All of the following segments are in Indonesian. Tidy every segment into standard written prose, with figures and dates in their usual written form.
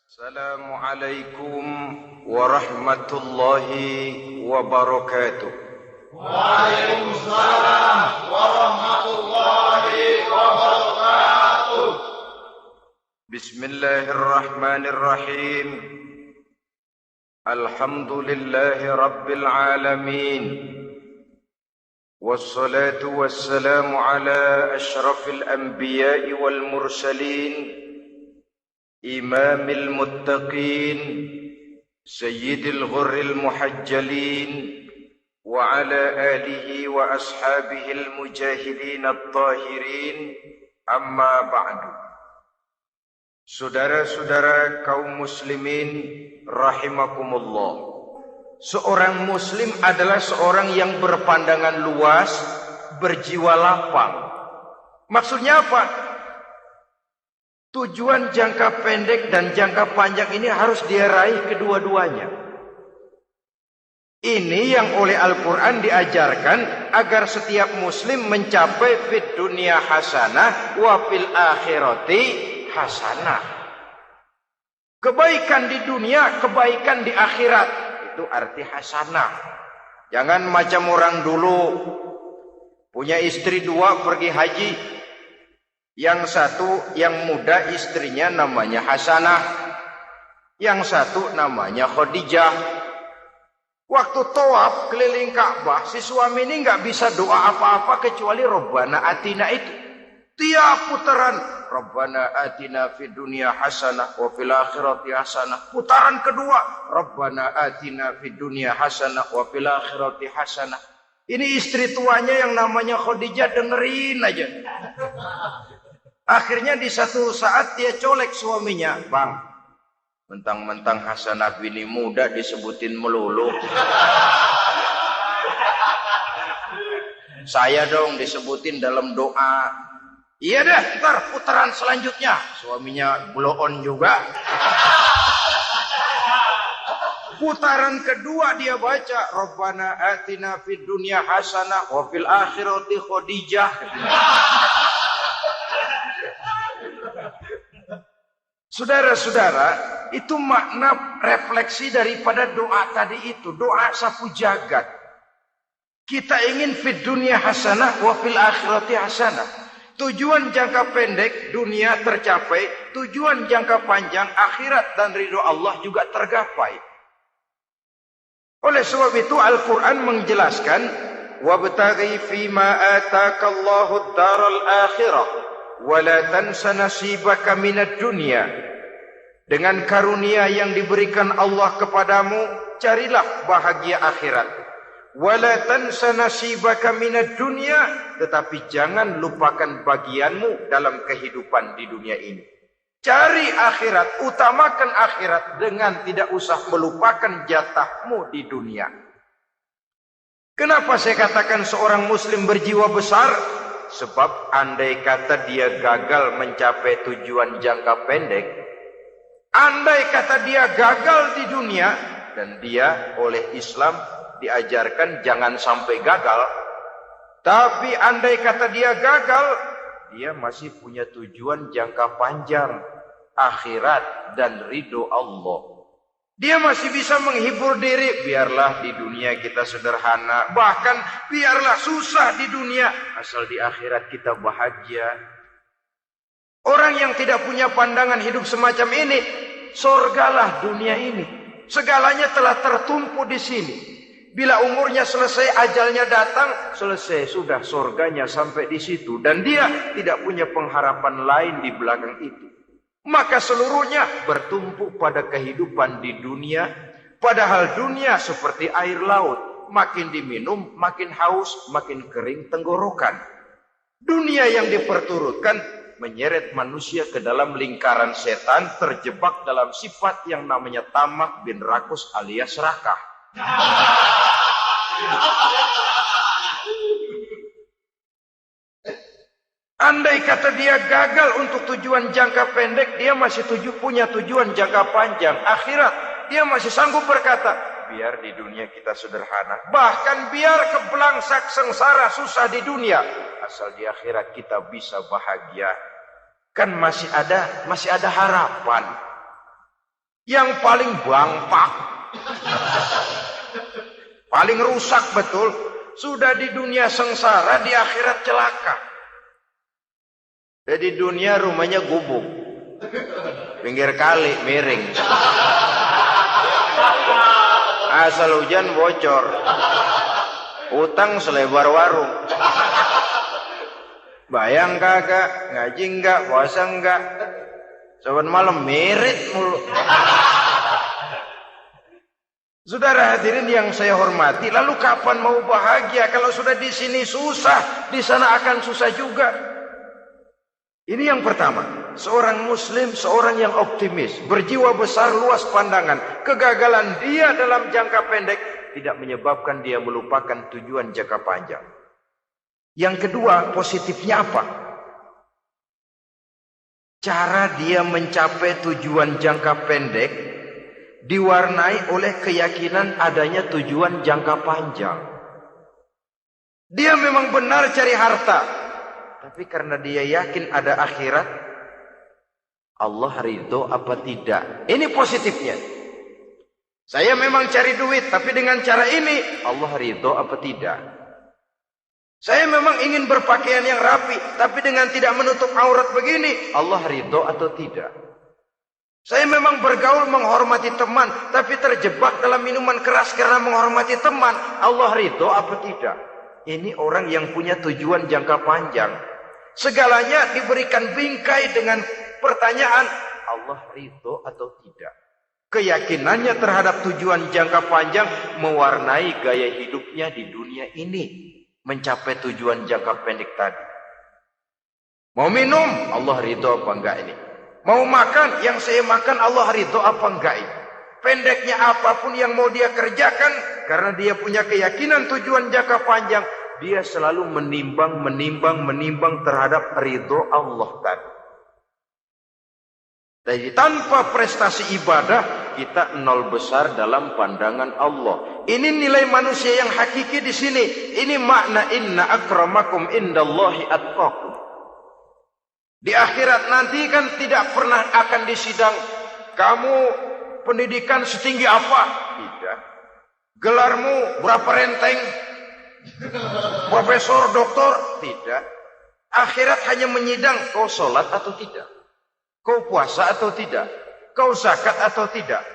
Assalamualaikum warahmatullahi wabarakatuh. Waalaikumsalam warahmatullahi wabarakatuh. Bismillahirrahmanirrahim. Alhamdulillahi rabbil alamin. Wassalatu wassalamu ala ashrafil anbiya'i wal mursalin. Imamil muttaqin, sayyidil ghurril muhajjalin, wa ala alihi wa ashabihil mujahidin at-tahirin, amma ba'du. Saudara-saudara kaum muslimin rahimakumullah. Seorang muslim adalah seorang yang berpandangan luas, berjiwa lapang. Maksudnya apa? Tujuan jangka pendek dan jangka panjang ini harus dia raih kedua-duanya. Ini yang oleh Al-Quran diajarkan agar setiap muslim mencapai fid dunya hasanah wa fil akhirati hasanah. Kebaikan di dunia, kebaikan di akhirat. Itu arti hasanah. Jangan macam orang dulu punya istri dua pergi haji. Yang satu yang muda istrinya namanya Hasanah. Yang satu namanya Khadijah. Waktu tawaf keliling Ka'bah, si suami ini nggak bisa doa apa-apa kecuali Rabbana Atina itu. Tiap putaran Rabbana Atina fid dunya hasanah wa fil akhirati hasanah. Putaran kedua Rabbana Atina fid dunya hasanah wa fil akhirati hasanah. Ini istri tuanya yang namanya Khadijah dengerin aja. Akhirnya di satu saat dia colek suaminya, "Bang, mentang-mentang Hasanah bini muda disebutin melulu. Saya dong disebutin dalam doa." "Iya deh, ntar putaran selanjutnya." Suaminya blow on juga. Putaran kedua dia baca, Rabbana atina fid dunya hasanah wa fil akhirati Khadijah. Saudara-saudara, itu makna refleksi daripada doa tadi itu. Doa sapu jagat. Kita ingin fid dunya hasanah wa fil akhirati hasanah. Tujuan jangka pendek dunia tercapai, tujuan jangka panjang akhirat dan ridho Allah juga tergapai. Oleh sebab itu Al-Quran menjelaskan, wabtaghi fima atakallahu ad-daral akhirah wa la tansa nasibaka minad dunya. Dengan karunia yang diberikan Allah kepadamu, carilah bahagia akhirat. Wala tansa nasibaka minad dunya, tetapi jangan lupakan bagianmu dalam kehidupan di dunia ini. Cari akhirat, utamakan akhirat dengan tidak usah melupakan jatahmu di dunia. Kenapa saya katakan seorang muslim berjiwa besar? Sebab andai kata dia gagal mencapai tujuan jangka pendek, andai kata dia gagal di dunia, dan dia oleh Islam diajarkan jangan sampai gagal, tapi andai kata dia gagal, dia masih punya tujuan jangka panjang, akhirat dan ridho Allah. Dia masih bisa menghibur diri, biarlah di dunia kita sederhana, bahkan biarlah susah di dunia, asal di akhirat kita bahagia. Orang yang tidak punya pandangan hidup semacam ini, sorgalah dunia ini. Segalanya telah tertumpu di sini. Bila umurnya selesai, ajalnya datang, selesai, sudah sorganya sampai di situ. Dan dia tidak punya pengharapan lain di belakang itu. Maka seluruhnya bertumpu pada kehidupan di dunia. Padahal dunia seperti air laut. Makin diminum, makin haus, makin kering tenggorokan. Dunia yang diperturutkan menyeret manusia ke dalam lingkaran setan, terjebak dalam sifat yang namanya tamak bin rakus alias serakah. Andai kata dia gagal untuk tujuan jangka pendek, dia masih punya tujuan jangka panjang, akhirat. Dia masih sanggup berkata, biar di dunia kita sederhana, bahkan biar kebelangsak sengsara susah di dunia, asal di akhirat kita bisa bahagia. Kan masih ada harapan. yang paling bangpak, paling rusak betul, sudah di dunia sengsara, di akhirat celaka. Jadi dunia rumahnya gubuk, pinggir kali miring, asal hujan bocor, utang selebar warung. Bayang kagak, ngaji enggak, puasa enggak, saban malam merit mulu. Saudara hadirin yang saya hormati, lalu kapan mau bahagia kalau sudah di sini susah, di sana akan susah juga. Ini yang pertama, seorang muslim, seorang yang optimis, berjiwa besar, luas pandangan. Kegagalan dia dalam jangka pendek tidak menyebabkan dia melupakan tujuan jangka panjang. Yang kedua, positifnya apa? Cara dia mencapai tujuan jangka pendek diwarnai oleh keyakinan adanya tujuan jangka panjang. Dia memang benar cari harta, tapi karena dia yakin ada akhirat, Allah ridho apa tidak? Ini positifnya. Saya memang cari duit, tapi dengan cara ini Allah ridho apa tidak? Saya memang ingin berpakaian yang rapi, tapi dengan tidak menutup aurat begini, Allah ridho atau tidak? Saya memang bergaul menghormati teman, tapi terjebak dalam minuman keras karena menghormati teman, Allah ridho apa tidak? Ini orang yang punya tujuan jangka panjang. Segalanya diberikan bingkai dengan pertanyaan, Allah ridho atau tidak? Keyakinannya terhadap tujuan jangka panjang mewarnai gaya hidupnya di dunia ini, mencapai tujuan jangka pendek tadi. Mau minum, Allah ridho apa enggak ini? Mau makan, yang saya makan Allah ridho apa enggak ini? Pendeknya apapun yang mau dia kerjakan, karena dia punya keyakinan tujuan jangka panjang, dia selalu menimbang terhadap ridho Allah tadi. Jadi tanpa prestasi ibadah, kita nol besar dalam pandangan Allah. Ini nilai manusia yang hakiki di sini. Ini makna inna akramakum indallahi atqakum. Di akhirat nanti kan tidak pernah akan disidang. Kamu pendidikan setinggi apa? Tidak. Gelarmu berapa renteng? Profesor, doktor? Tidak. Akhirat hanya menyidang kau sholat atau tidak, kau puasa atau tidak, kau zakat atau tidak.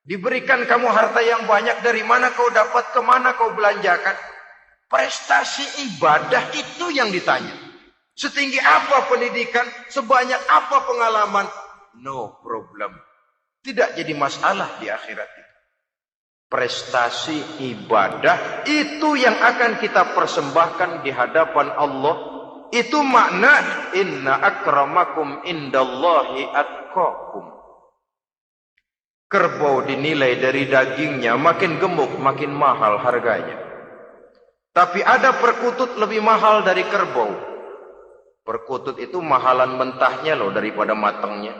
Diberikan kamu harta yang banyak, dari mana kau dapat, kemana kau belanjakan. Prestasi ibadah itu yang ditanya. Setinggi apa pendidikan, sebanyak apa pengalaman, no problem. Tidak jadi masalah di akhirat itu. Prestasi ibadah itu yang akan kita persembahkan di hadapan Allah. Itu makna inna akramakum indallahi atqakum. Kerbau dinilai dari dagingnya, makin gemuk makin mahal harganya. Tapi ada perkutut lebih mahal dari kerbau. Perkutut itu mahalan mentahnya loh daripada matangnya.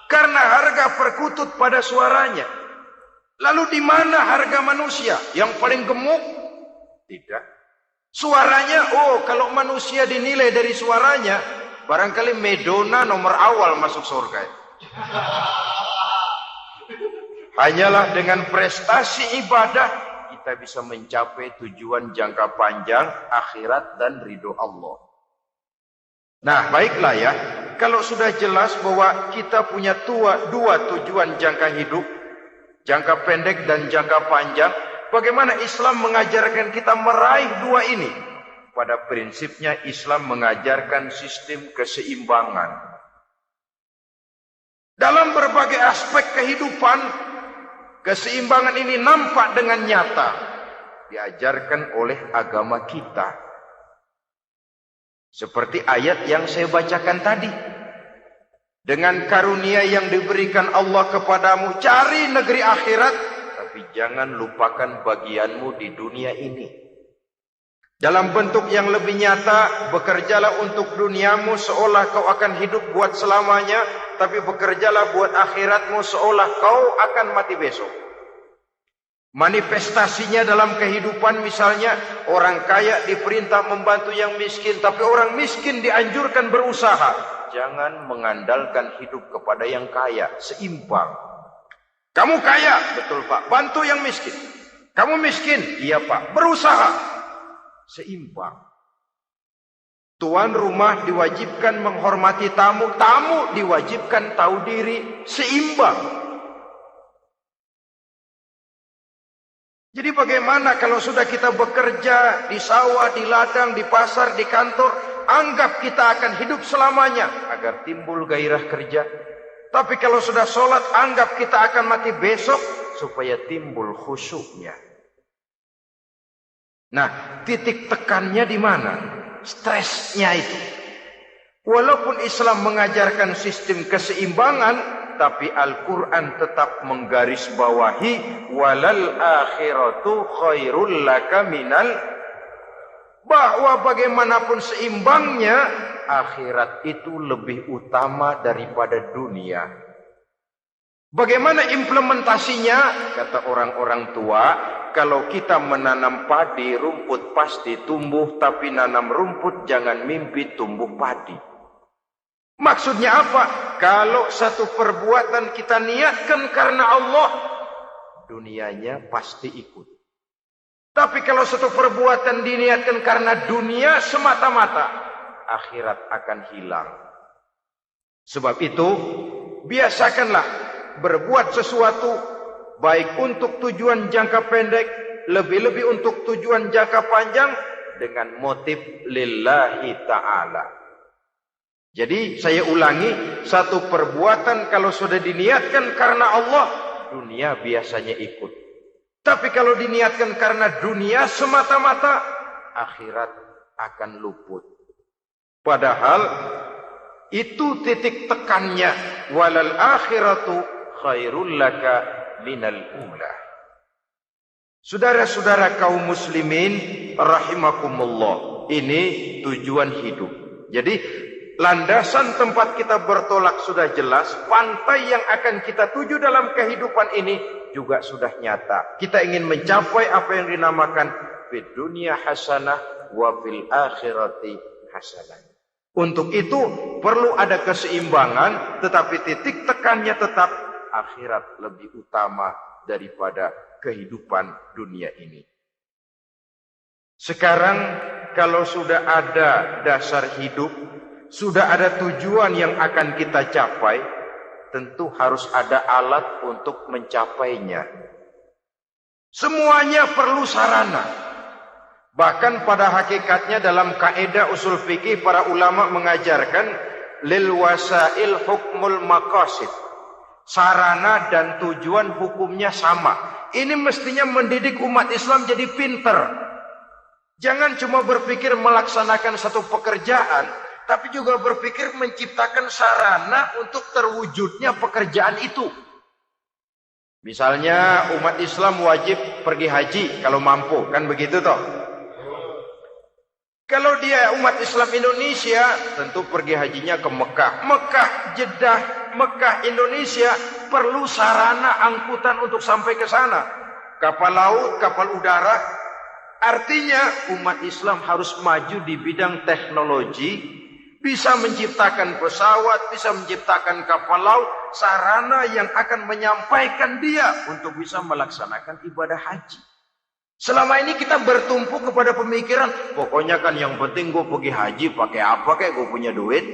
Karena harga perkutut pada suaranya. Lalu di mana harga manusia yang paling gemuk? Tidak. Suaranya, oh kalau manusia dinilai dari suaranya, barangkali Madonna nomor awal masuk surga. Hanyalah dengan prestasi ibadah kita bisa mencapai tujuan jangka panjang akhirat dan ridho Allah. Nah, baiklah ya. Kalau sudah jelas bahwa kita punya dua tujuan jangka hidup, jangka pendek dan jangka panjang, bagaimana Islam mengajarkan kita meraih dua ini? Pada prinsipnya Islam mengajarkan sistem keseimbangan. Dalam berbagai aspek kehidupan, keseimbangan ini nampak dengan nyata. Diajarkan oleh agama kita. Seperti ayat yang saya bacakan tadi. Dengan karunia yang diberikan Allah kepadamu, cari negeri akhirat, tapi jangan lupakan bagianmu di dunia ini. Dalam bentuk yang lebih nyata, bekerjalah untuk duniamu seolah kau akan hidup buat selamanya, tapi bekerjalah buat akhiratmu seolah kau akan mati besok. Manifestasinya dalam kehidupan, misalnya orang kaya diperintah membantu yang miskin, tapi orang miskin dianjurkan berusaha. jangan mengandalkan hidup kepada yang kaya, seimbang. Kamu kaya, betul Pak, bantu yang miskin. Kamu miskin, iya Pak, berusaha, seimbang. Tuan rumah diwajibkan menghormati tamu, tamu diwajibkan tahu diri, seimbang. Jadi bagaimana kalau sudah kita bekerja di sawah, di ladang, di pasar, di kantor, anggap kita akan hidup selamanya agar timbul gairah kerja. Tapi kalau sudah sholat, anggap kita akan mati besok supaya timbul khusyuknya. Nah, titik tekannya di mana? Stresnya itu. Walaupun Islam mengajarkan sistem keseimbangan, tapi Al-Quran tetap menggarisbawahi walal akhiratu khairul laka minal, bahwa bagaimanapun seimbangnya, akhirat itu lebih utama daripada dunia. Bagaimana implementasinya? Kata orang-orang tua, kalau kita menanam padi, rumput pasti tumbuh, tapi nanam rumput jangan mimpi tumbuh padi. Maksudnya apa? Kalau satu perbuatan kita niatkan karena Allah, dunianya pasti ikut. Tapi kalau satu perbuatan diniatkan karena dunia semata-mata, akhirat akan hilang. Sebab itu, biasakanlah berbuat sesuatu baik untuk tujuan jangka pendek, lebih-lebih untuk tujuan jangka panjang dengan motif lillahi ta'ala. Jadi saya ulangi, satu perbuatan kalau sudah diniatkan karena Allah, dunia biasanya ikut. Tapi kalau diniatkan karena dunia semata-mata, akhirat akan luput. Padahal itu titik tekannya, walal akhiratu khairul laka minal ula. Saudara-saudara kaum muslimin rahimakumullah, ini tujuan hidup. Jadi landasan tempat kita bertolak sudah jelas, pantai yang akan kita tuju dalam kehidupan ini juga sudah nyata. Kita ingin mencapai apa yang dinamakan fid dunya hasanah wa fil akhirati hasanah. Untuk itu perlu ada keseimbangan, tetapi titik tekannya tetap akhirat lebih utama daripada kehidupan dunia ini. Sekarang kalau sudah ada dasar hidup, sudah ada tujuan yang akan kita capai, tentu harus ada alat untuk mencapainya. Semuanya perlu sarana. Bahkan pada hakikatnya dalam kaidah usul fikih para ulama mengajarkan lil wasail hukmul maqasid. Sarana dan tujuan hukumnya sama. Ini mestinya mendidik umat Islam jadi pinter. Jangan cuma berpikir melaksanakan satu pekerjaan, tapi juga berpikir menciptakan sarana untuk terwujudnya pekerjaan itu. Misalnya umat Islam wajib pergi haji kalau mampu, kan begitu toh? Kalau dia umat Islam Indonesia, tentu pergi hajinya ke Mekah. Mekah, Jeddah, Mekah, Indonesia perlu sarana angkutan untuk sampai ke sana. Kapal laut, kapal udara. Artinya umat Islam harus maju di bidang teknologi, bisa menciptakan pesawat, bisa menciptakan kapal laut, sarana yang akan menyampaikan dia untuk bisa melaksanakan ibadah haji. Selama ini kita bertumpu kepada pemikiran, pokoknya kan yang penting gue pergi haji pakai apa kayak gue punya duit.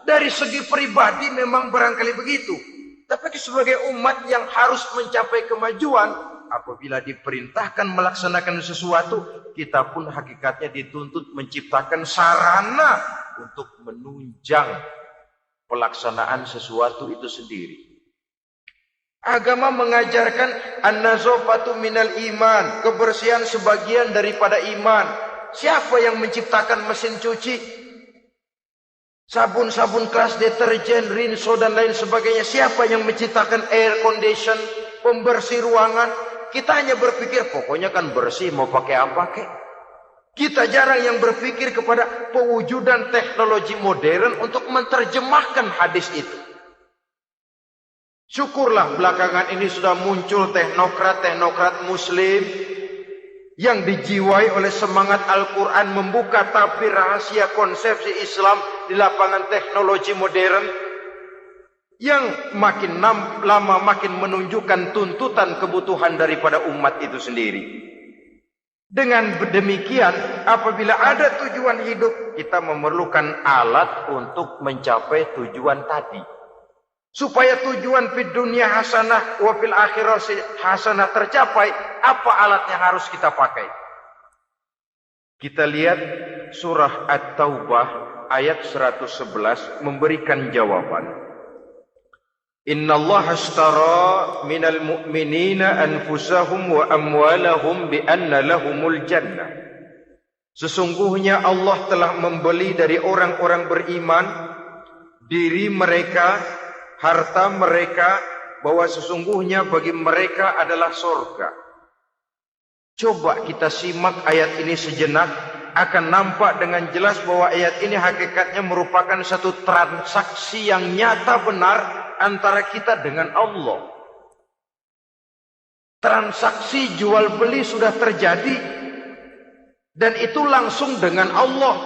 Dari segi pribadi memang barangkali begitu. Tapi sebagai umat yang harus mencapai kemajuan, apabila diperintahkan melaksanakan sesuatu, kita pun hakikatnya dituntut menciptakan sarana untuk menunjang pelaksanaan sesuatu itu sendiri. Agama mengajarkan an-nazafatu minal iman, kebersihan sebagian daripada iman. Siapa yang menciptakan mesin cuci? Sabun-sabun keras, deterjen, rinso dan lain sebagainya. Siapa yang menciptakan air condition, pembersih ruangan? Kita hanya berpikir pokoknya kan bersih, mau pakai apa kek? Kita jarang yang berpikir kepada pewujudan teknologi modern untuk menerjemahkan hadis itu. Syukurlah belakangan ini sudah muncul teknokrat-teknokrat muslim yang dijiwai oleh semangat Al-Quran membuka tabir rahasia konsepsi Islam di lapangan teknologi modern, yang makin lama makin menunjukkan tuntutan kebutuhan daripada umat itu sendiri. Dengan demikian, apabila ada tujuan hidup, kita memerlukan alat untuk mencapai tujuan tadi. Supaya tujuan fid dunya hasanah wa fil akhirati hasanah tercapai, apa alat yang harus kita pakai? Kita lihat surah At-Taubah ayat 111 memberikan jawaban. Innallaha ashtara minal mu'minina anfusahum wa amwalahum bi anna lahumul jannah. Sesungguhnya Allah telah membeli dari orang-orang beriman diri mereka, harta mereka, bahwa sesungguhnya bagi mereka adalah surga. Coba kita simak ayat ini sejenak, akan nampak dengan jelas bahwa ayat ini hakikatnya merupakan satu transaksi yang nyata benar antara kita dengan Allah. Transaksi jual beli sudah terjadi, dan itu langsung dengan Allah,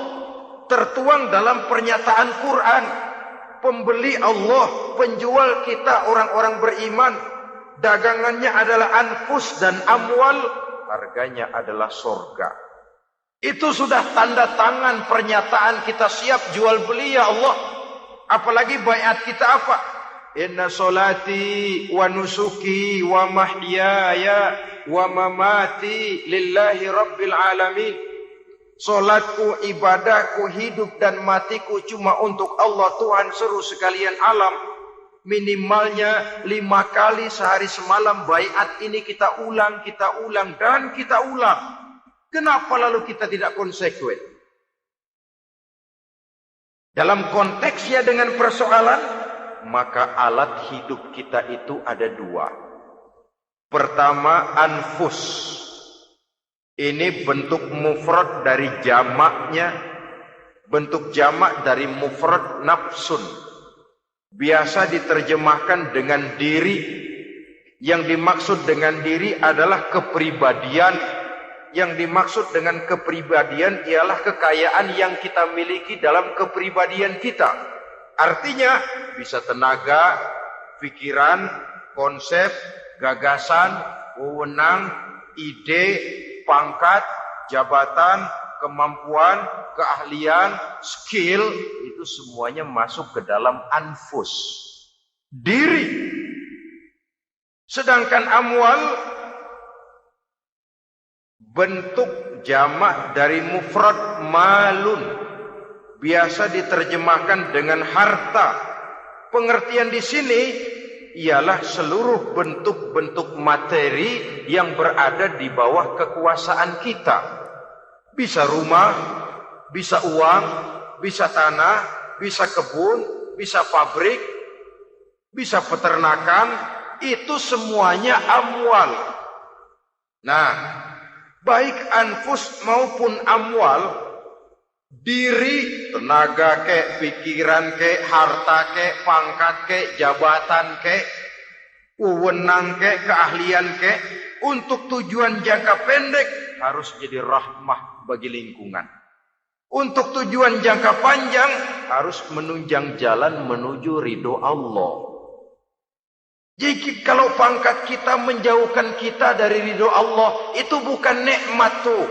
tertuang dalam pernyataan Quran. Pembeli Allah, penjual kita orang-orang beriman, dagangannya adalah anfus dan amwal, harganya adalah surga. Itu sudah tanda tangan pernyataan kita siap jual beli ya Allah. Apalagi baiat kita apa? Inna solati wa nusuki wa mahyaya wa mamati lillahi rabbil alamin. Solatku, ibadahku, hidup dan matiku cuma untuk Allah Tuhan seru sekalian alam. Minimalnya 5 kali sehari semalam baiat ini kita ulang dan kita ulang. Kenapa lalu kita tidak konsekuen? Dalam konteksnya dengan persoalan, maka alat hidup kita itu ada 2. Pertama, anfus. Ini bentuk mufrad dari jamaknya, bentuk jamak dari mufrad nafsun. Biasa diterjemahkan dengan diri. Yang dimaksud dengan diri adalah kepribadian. Yang dimaksud dengan kepribadian ialah kekayaan yang kita miliki dalam kepribadian kita. Artinya bisa tenaga, pikiran, konsep, gagasan, wewenang, ide, pangkat, jabatan, kemampuan, keahlian, skill, itu semuanya masuk ke dalam anfus, diri. Sedangkan amwal bentuk jamak dari mufrad malun, biasa diterjemahkan dengan harta. Pengertian di sini ialah seluruh bentuk-bentuk materi yang berada di bawah kekuasaan kita. Bisa rumah, bisa uang, bisa tanah, bisa kebun, bisa pabrik, bisa peternakan, itu semuanya amwal. Nah, baik anfus maupun amwal, diri, tenaga ke, pikiran ke, harta ke, pangkat ke, jabatan ke, wewenang ke, keahlian ke, untuk tujuan jangka pendek harus jadi rahmah bagi lingkungan. Untuk tujuan jangka panjang harus menunjang jalan menuju ridho Allah. Jadi kalau pangkat kita menjauhkan kita dari ridho Allah, itu bukan nikmat tuh,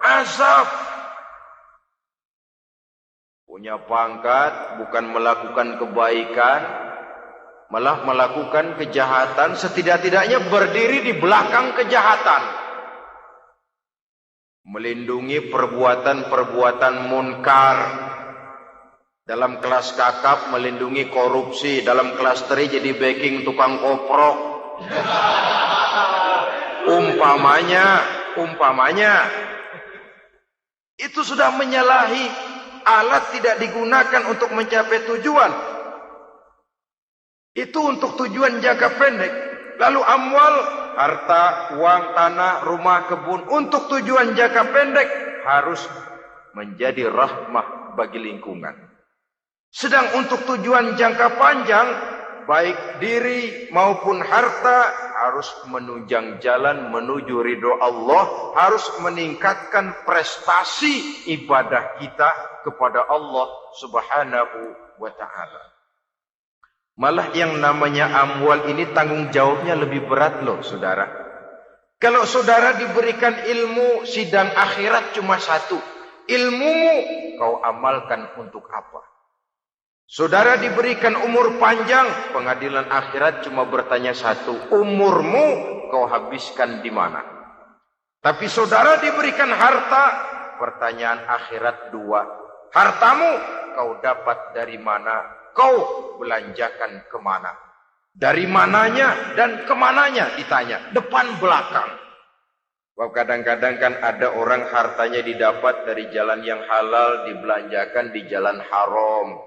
azab. Punya pangkat bukan melakukan kebaikan, malah melakukan kejahatan, setidak-tidaknya berdiri di belakang kejahatan. Melindungi perbuatan-perbuatan munkar. Dalam kelas kakap melindungi korupsi, dalam kelas teri jadi backing tukang koprok. Umpamanya itu sudah menyalahi. Alat tidak digunakan untuk mencapai tujuan. Itu untuk tujuan jangka pendek. Lalu amwal, harta, uang, tanah, rumah, kebun, untuk tujuan jangka pendek harus menjadi rahmah bagi lingkungan. Sedang untuk tujuan jangka panjang, baik diri maupun harta harus menunjang jalan menuju ridho Allah, harus meningkatkan prestasi ibadah kita kepada Allah Subhanahu wa ta'ala. Malah yang namanya amwal ini tanggung jawabnya lebih berat loh saudara. Kalau saudara diberikan ilmu, sidang akhirat cuma satu. Ilmumu kau amalkan untuk apa? Saudara diberikan umur panjang, pengadilan akhirat cuma bertanya satu, umurmu kau habiskan di mana? Tapi saudara diberikan harta, pertanyaan akhirat dua, hartamu kau dapat dari mana? Kau belanjakan kemana? Dari mananya dan kemananya ditanya, depan belakang. Kadang-kadang kan ada orang hartanya didapat dari jalan yang halal, dibelanjakan di jalan haram.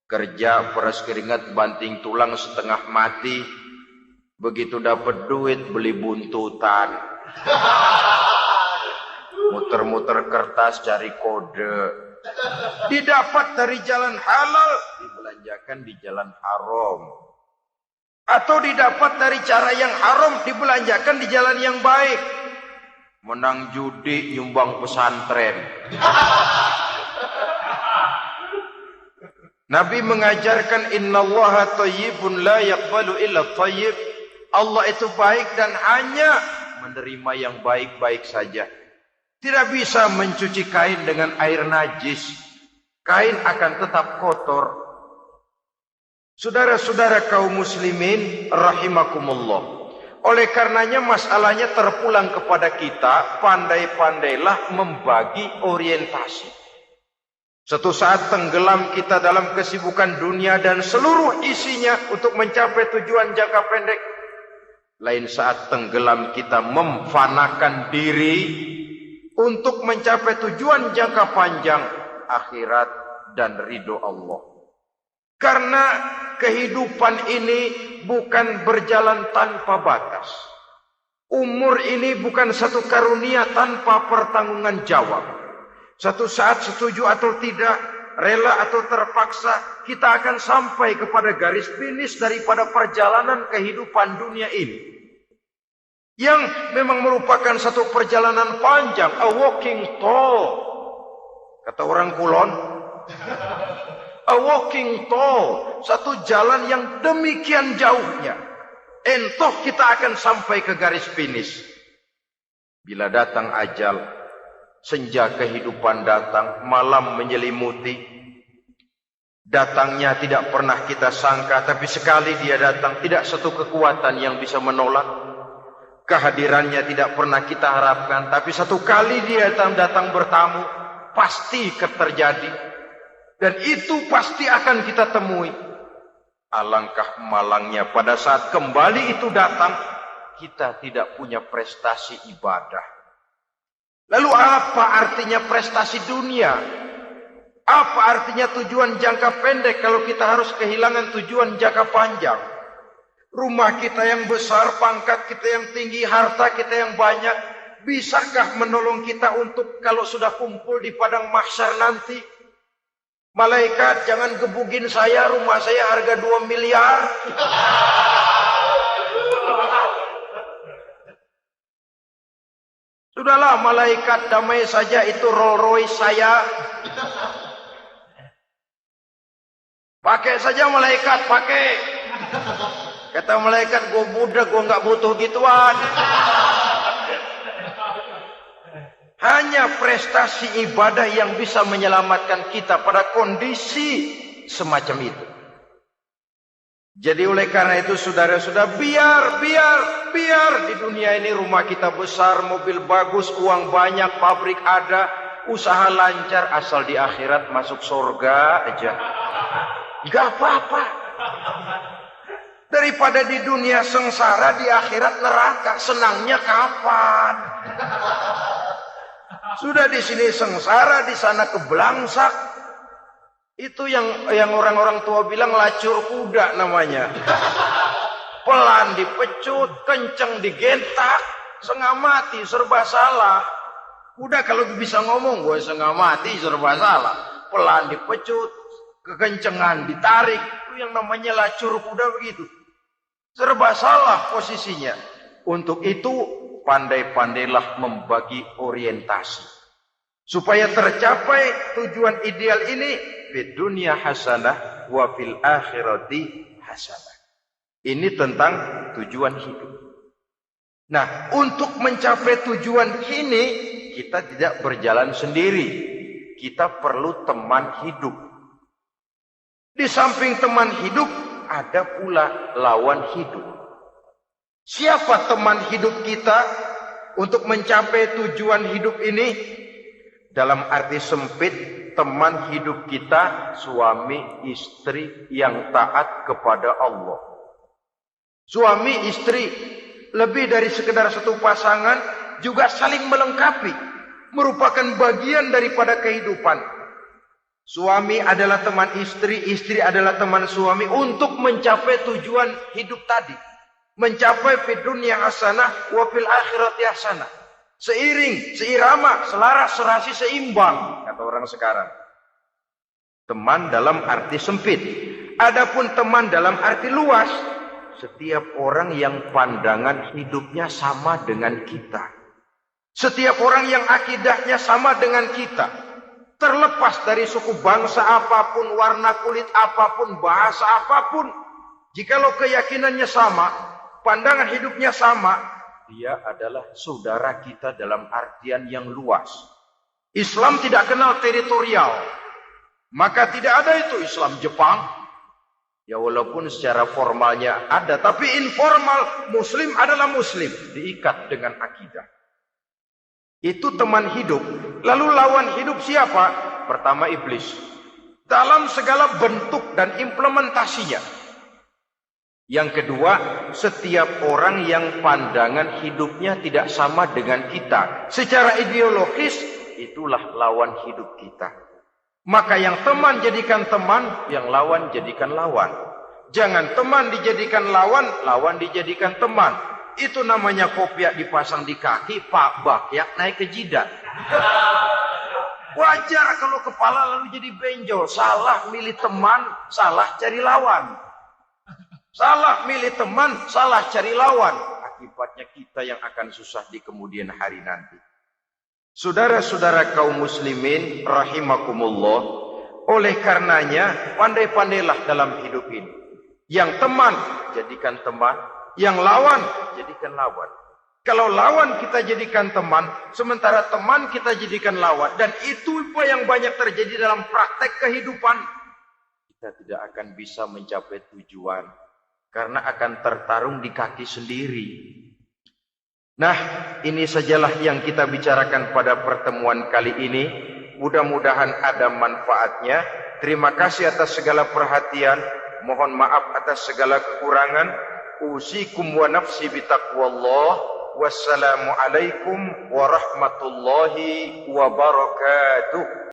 Kerja peras keringat banting tulang setengah mati, begitu dapat duit beli buntutan, muter-muter kertas cari kode. Didapat dari jalan halal, dibelanjakan di jalan haram. Atau didapat dari cara yang haram, dibelanjakan di jalan yang baik. Menang judi, nyumbang pesantren. Nabi mengajarkan innallaha thayyibun la yaqbalu illa thayyib. Allah itu baik dan hanya menerima yang baik-baik saja. Tidak bisa mencuci kain dengan air najis. Kain akan tetap kotor. Saudara-saudara kaum muslimin rahimakumullah. Oleh karenanya masalahnya terpulang kepada kita, pandai-pandailah membagi orientasi. Suatu saat tenggelam kita dalam kesibukan dunia dan seluruh isinya untuk mencapai tujuan jangka pendek. Lain saat tenggelam kita memfanakan diri untuk mencapai tujuan jangka panjang, akhirat dan ridho Allah. Karena kehidupan ini bukan berjalan tanpa batas. Umur ini bukan satu karunia tanpa pertanggungan jawab. Satu saat setuju atau tidak, rela atau terpaksa, kita akan sampai kepada garis finish daripada perjalanan kehidupan dunia ini. Yang memang merupakan satu perjalanan panjang, a walking tall. Kata orang Kulon, a walking tall, satu jalan yang demikian jauhnya. Entoh kita akan sampai ke garis finish. Bila datang ajal, senja kehidupan datang, malam menyelimuti. Datangnya tidak pernah kita sangka, tapi sekali dia datang, tidak satu kekuatan yang bisa menolak. Kehadirannya tidak pernah kita harapkan, tapi satu kali dia datang bertamu, pasti terjadi. Dan itu pasti akan kita temui. Alangkah malangnya pada saat kembali itu datang, kita tidak punya prestasi ibadah. Lalu apa artinya prestasi dunia? Apa artinya tujuan jangka pendek kalau kita harus kehilangan tujuan jangka panjang? Rumah kita yang besar, pangkat kita yang tinggi, harta kita yang banyak, bisakah menolong kita untuk kalau sudah kumpul di padang mahsyar nanti? Malaikat, jangan gebugin saya, rumah saya harga 2 miliar. Sudahlah malaikat, damai saja, itu Rolls Royce saya. Pakai saja malaikat, pakai. Kata malaikat, gue budak, gue nggak butuh gituan. Hanya prestasi ibadah yang bisa menyelamatkan kita pada kondisi semacam itu. Jadi oleh karena itu saudara-saudara, biar di dunia ini rumah kita besar, mobil bagus, uang banyak, pabrik ada, usaha lancar, asal di akhirat masuk surga aja. Gak apa-apa. Daripada di dunia sengsara, di akhirat neraka, senangnya kapan? Sudah di sini sengsara, di sana kebelangsak. Itu yang orang-orang tua bilang lacur kuda namanya. Pelan dipecut, kenceng digentak, setengah mati, serba salah. Kuda kalau bisa ngomong, gue setengah mati, serba salah. Pelan dipecut, kekencengan ditarik. Itu yang namanya lacur kuda begitu. Serba salah posisinya. Untuk itu pandai-pandailah membagi orientasi. Supaya tercapai tujuan ideal ini, fid dunya hasanah wa fil akhirati hasanah. Ini tentang tujuan hidup. Nah, untuk mencapai tujuan ini, kita tidak berjalan sendiri. Kita perlu teman hidup. Di samping teman hidup, ada pula lawan hidup. Siapa teman hidup kita untuk mencapai tujuan hidup ini? Dalam arti sempit, teman hidup kita suami istri yang taat kepada Allah. Suami istri lebih dari sekedar satu pasangan, juga saling melengkapi, merupakan bagian daripada kehidupan. Suami adalah teman istri, istri adalah teman suami untuk mencapai tujuan hidup tadi. Mencapai fid dunya hasanah wa fil akhirati hasanah. Seiring, seirama, selaras, serasi, seimbang, kata orang sekarang. Teman dalam arti sempit. Adapun teman dalam arti luas, setiap orang yang pandangan hidupnya sama dengan kita. Setiap orang yang akidahnya sama dengan kita. Terlepas dari suku bangsa apapun, warna kulit apapun, bahasa apapun. Jikalau keyakinannya sama, pandangan hidupnya sama, dia adalah saudara kita dalam artian yang luas. Islam tidak kenal teritorial. Maka tidak ada itu Islam Jepang. Ya walaupun secara formalnya ada, tapi informal Muslim adalah Muslim, diikat dengan akidah. Itu teman hidup. Lalu lawan hidup siapa? Pertama iblis. Dalam segala bentuk dan implementasinya. Yang kedua, setiap orang yang pandangan hidupnya tidak sama dengan kita. Secara ideologis, itulah lawan hidup kita. Maka yang teman jadikan teman, yang lawan jadikan lawan. Jangan teman dijadikan lawan, lawan dijadikan teman. Itu namanya kopiah dipasang di kaki, Pak Bakyak naik ke jidat. Wajar kalau kepala lalu jadi benjol. Salah milih teman, salah cari lawan. Salah milih teman, salah cari lawan. Akibatnya kita yang akan susah di kemudian hari nanti. Saudara-saudara kaum muslimin rahimakumullah, oleh karenanya pandai-pandailah dalam hidup ini. Yang teman jadikan teman, yang lawan jadikan lawan. Kalau lawan kita jadikan teman, sementara teman kita jadikan lawan, dan itu apa yang banyak terjadi dalam praktek kehidupan, kita tidak akan bisa mencapai tujuan karena akan tertarung di kaki sendiri. Nah, ini sajalah yang kita bicarakan pada pertemuan kali ini. Mudah-mudahan ada manfaatnya. Terima kasih atas segala perhatian. Mohon maaf atas segala kekurangan. Usikum wa nafsi bitaqwallah. Wassalamualaikum warahmatullahi wabarakatuh.